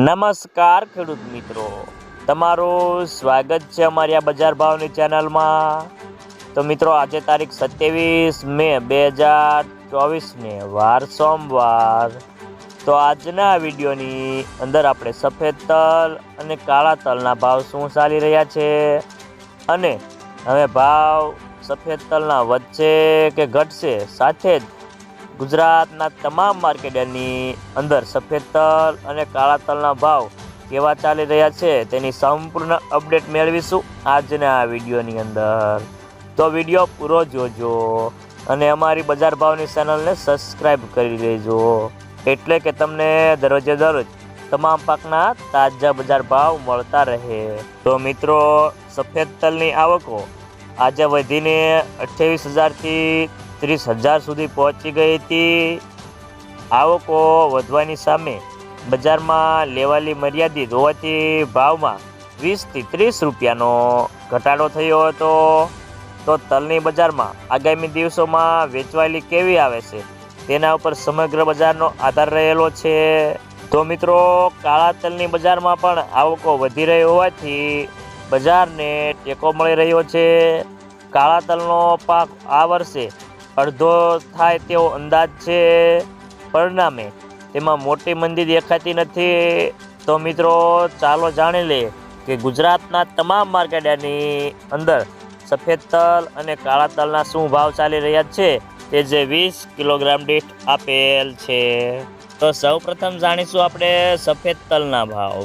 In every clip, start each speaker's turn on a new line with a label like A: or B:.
A: નમસ્કાર ખેડૂત મિત્રો, તમારું સ્વાગત છે અમારી આ બજાર ભાવની ચેનલમાં। તો મિત્રો, આજે તારીખ 27 મે 2024ને વાર સોમવાર। તો આજના વિડીયોની અંદર આપણે સફેદ તલ અને કાળા તલના ભાવ શું ચાલી રહ્યા છે અને હવે ભાવ સફેદ તલના વધશે કે ઘટશે, સાથે જ ગુજરાતના તમામ માર્કેટની અંદર સફેદ તલ અને કાળા તલના ભાવ કેવા ચાલી રહ્યા છે તેની સંપૂર્ણ અપડેટ મેળવીશું આજના વિડીયોની અંદર। તો વિડીયો પૂરો જોજો અને અમારી બજાર ભાવની ચેનલને સબસ્ક્રાઈબ કરી લેજો, એટલે કે તમને દરરોજે દરરોજ તમામ પાકના તાજા બજાર ભાવ મળતા રહે। તો મિત્રો, સફેદ તલની આવકો આજે વધીને 28,000થી 30,000 સુધી પહોંચી ગઈ હતી। આવકો વધવાની સામે બજારમાં લેવાલી મર્યાદિત હોવાથી ભાવમાં 20થી 30 રૂપિયાનો ઘટાડો થયો હતો। તો તલની બજારમાં આગામી દિવસોમાં વેચવાલી કેવી આવે છે તેના ઉપર સમગ્ર બજારનો આધાર રહેલો છે। તો મિત્રો, કાળા તલની બજારમાં પણ આવકો વધી રહી હોવાથી બજારને ટેકો મળી રહ્યો છે। કાળા તલનો પાક આ વર્ષે અડધો થાય તેવો અંદાજ છે, પરિણામે તેમાં મોટી મંદી દેખાતી નથી। તો મિત્રો, ચાલો જાણી લે કે ગુજરાતના તમામ માર્કેટની અંદર સફેદ તલ અને કાળા તલના શું ભાવ ચાલી રહ્યા છે તે જે 20 કિલોગ્રામ દીઠ આપેલ છે। તો સૌપ્રથમ જાણીશું આપણે સફેદ તલના ભાવ।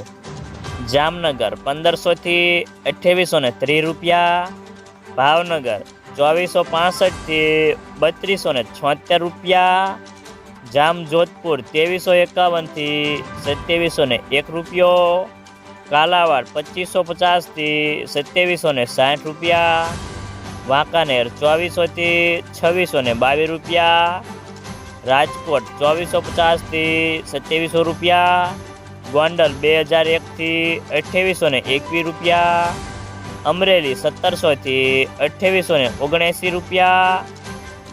A: જામનગર 1500થી 2830 રૂપિયા, ભાવનગર 2465થી 3276 રૂપિયા, જામજોધપુર 2351થી 2701 રૂપિયો, કાલાવાડ 2550થી 2760 રૂપિયા, વાંકાનેર 2400થી 2622 રૂપિયા, રાજકોટ 2450થી 2700 રૂપિયા, ગોંડલ 2001થી 2821 રૂપિયા, અમરેલી 1700થી 2879 રૂપિયા,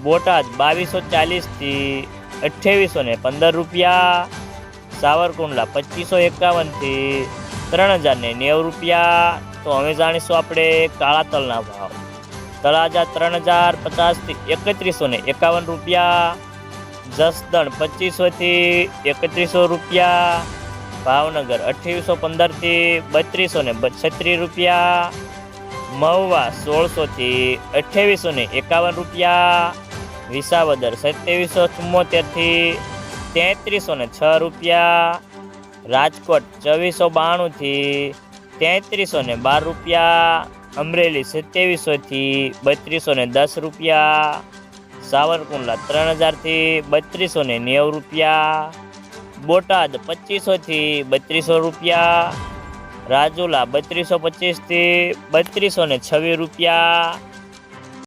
A: બોટાદ 2240થી 2815 રૂપિયા, સાવરકુંડલા 2551થી 3090 રૂપિયા। તો હવે જાણીશું આપણે કાળા તલના ભાવ। તળાજા 3050થી 3151 રૂપિયા, જસદણ 2500થી 3100 રૂપિયા, ભાવનગર 2815થી 3236 રૂપિયા, મહુવા 1600થી 2851 રૂપિયા, વિસાવદર 2774થી 3306 રૂપિયા, રાજકોટ 2492થી 3312 રૂપિયા, અમરેલી 2700થી 3210 રૂપિયા, સાવરકુંડલા 3000થી 3290 રૂપિયા, બોટાદ 2500થી 3200 રૂપિયા, રાજુલા 3225થી 3226 રૂપિયા,